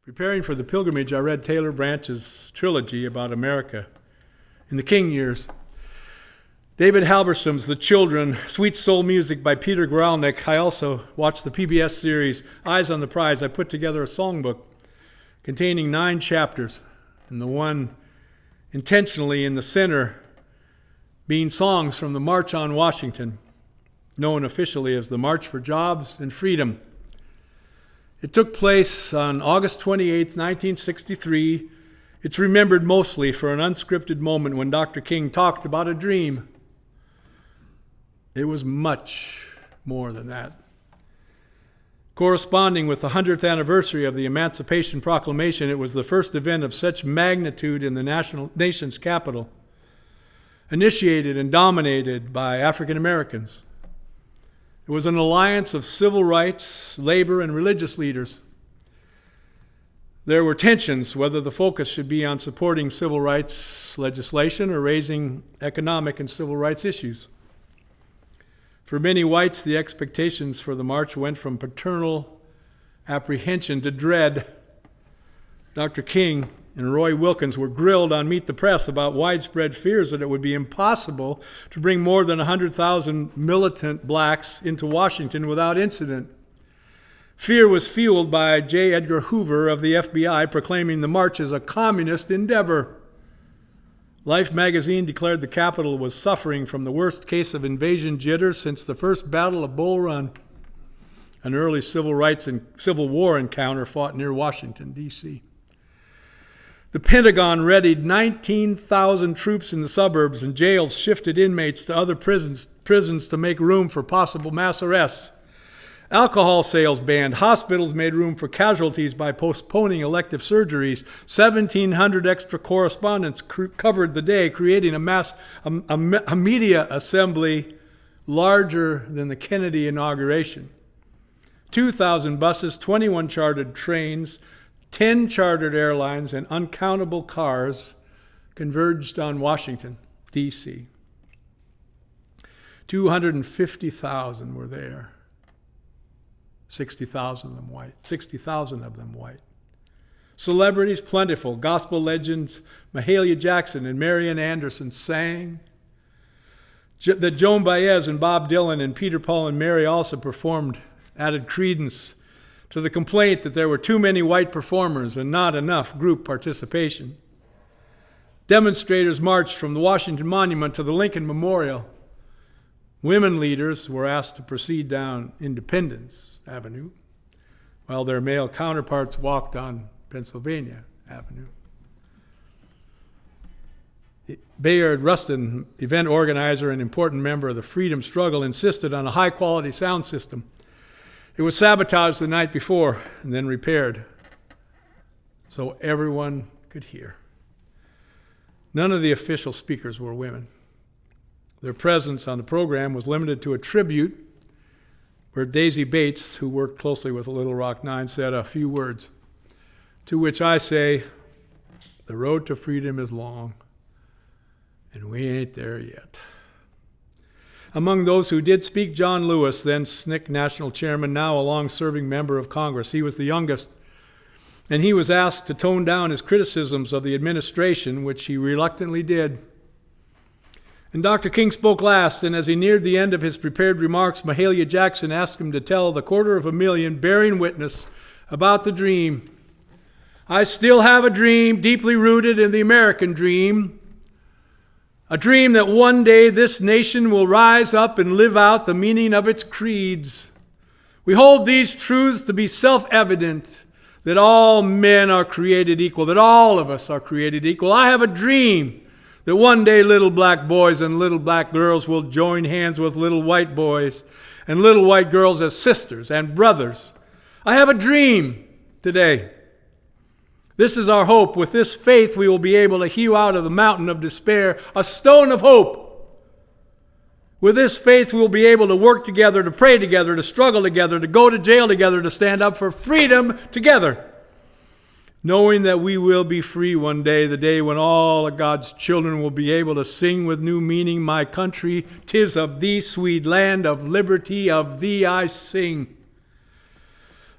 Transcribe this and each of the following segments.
Preparing for the pilgrimage, I read Taylor Branch's trilogy about America in the King years. David Halberstam's The Children, Sweet Soul Music by Peter Gralnick. I also watched the PBS series Eyes on the Prize. I put together a songbook containing 9 chapters, and the one intentionally in the center being songs from the March on Washington, known officially as the March for Jobs and Freedom. It took place on August 28, 1963. It's remembered mostly for an unscripted moment when Dr. King talked about a dream. It was much more than that. Corresponding with the 100th anniversary of the Emancipation Proclamation, it was the first event of such magnitude in the nation's capital, initiated and dominated by African Americans. It was an alliance of civil rights, labor, and religious leaders. There were tensions whether the focus should be on supporting civil rights legislation or raising economic and civil rights issues. For many whites, the expectations for the march went from paternal apprehension to dread. Dr. King and Roy Wilkins were grilled on Meet the Press about widespread fears that it would be impossible to bring more than 100,000 militant blacks into Washington without incident. Fear was fueled by J. Edgar Hoover of the FBI proclaiming the march as a communist endeavor. Life magazine declared the Capitol was suffering from the worst case of invasion jitters since the first Battle of Bull Run, an early civil rights and Civil War encounter fought near Washington, D.C. The Pentagon readied 19,000 troops in the suburbs, and jails shifted inmates to other prisons to make room for possible mass arrests. Alcohol sales banned. Hospitals made room for casualties by postponing elective surgeries. 1,700 extra correspondents covered the day, creating a media assembly larger than the Kennedy inauguration. 2,000 buses, 21 chartered trains, 10 chartered airlines, and uncountable cars converged on Washington, D.C. 250,000 were there. 60,000 of them white. Celebrities plentiful. Gospel legends Mahalia Jackson and Marian Anderson sang. That Joan Baez and Bob Dylan and Peter, Paul, and Mary also performed added credence to the complaint that there were too many white performers and not enough group participation. Demonstrators marched from the Washington Monument to the Lincoln Memorial. Women leaders were asked to proceed down Independence Avenue, while their male counterparts walked on Pennsylvania Avenue. Bayard Rustin, event organizer and important member of the freedom struggle, insisted on a high-quality sound system. It was sabotaged the night before and then repaired so everyone could hear. None of the official speakers were women. Their presence on the program was limited to a tribute where Daisy Bates, who worked closely with the Little Rock Nine, said a few words, to which I say, the road to freedom is long, and we ain't there yet. Among those who did speak, John Lewis, then SNCC national chairman, now a long-serving member of Congress. He was the youngest, and he was asked to tone down his criticisms of the administration, which he reluctantly did. And Dr. King spoke last, and as he neared the end of his prepared remarks, Mahalia Jackson asked him to tell the 250,000 bearing witness about the dream. I still have a dream deeply rooted in the American dream, a dream that one day this nation will rise up and live out the meaning of its creeds. We hold these truths to be self-evident, that all men are created equal, that all of us are created equal. I have a dream that one day little black boys and little black girls will join hands with little white boys and little white girls as sisters and brothers. I have a dream today. This is our hope. With this faith, we will be able to hew out of the mountain of despair a stone of hope. With this faith, we will be able to work together, to pray together, to struggle together, to go to jail together, to stand up for freedom together. Knowing that we will be free one day, the day when all of God's children will be able to sing with new meaning, my country, 'tis of thee, sweet land of liberty, of thee I sing.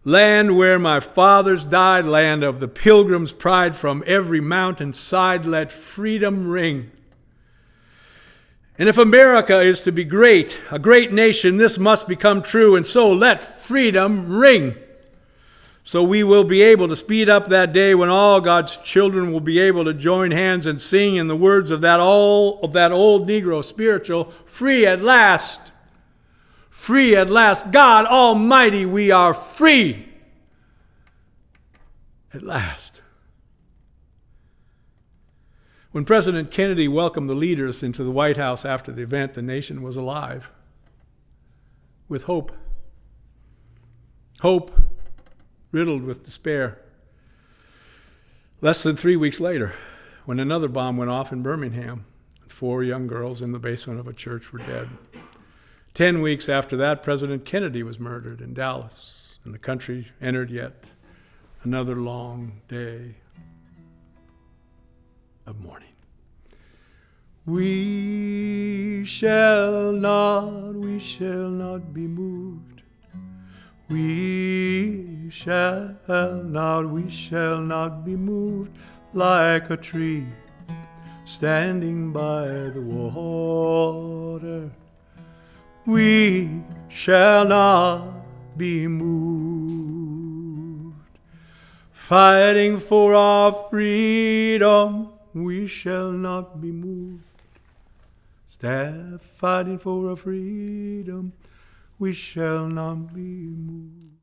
Land where my fathers died, land of the pilgrim's pride, from every mountain side let freedom ring. And if America is to be great, a great nation, this must become true, and so let freedom ring. So we will be able to speed up that day when all God's children will be able to join hands and sing in the words of that old Negro spiritual, free at last. Free at last. God Almighty, we are free at last. When President Kennedy welcomed the leaders into the White House after the event, the nation was alive with hope. Hope riddled with despair. Less than 3 weeks later, when another bomb went off in Birmingham, 4 young girls in the basement of a church were dead. 10 weeks after that, President Kennedy was murdered in Dallas, and the country entered yet another long day of mourning. We shall not be moved. We shall not be moved like a tree standing by the water. We shall not be moved. Fighting for our freedom, we shall not be moved. Fighting for our freedom, we shall not be moved.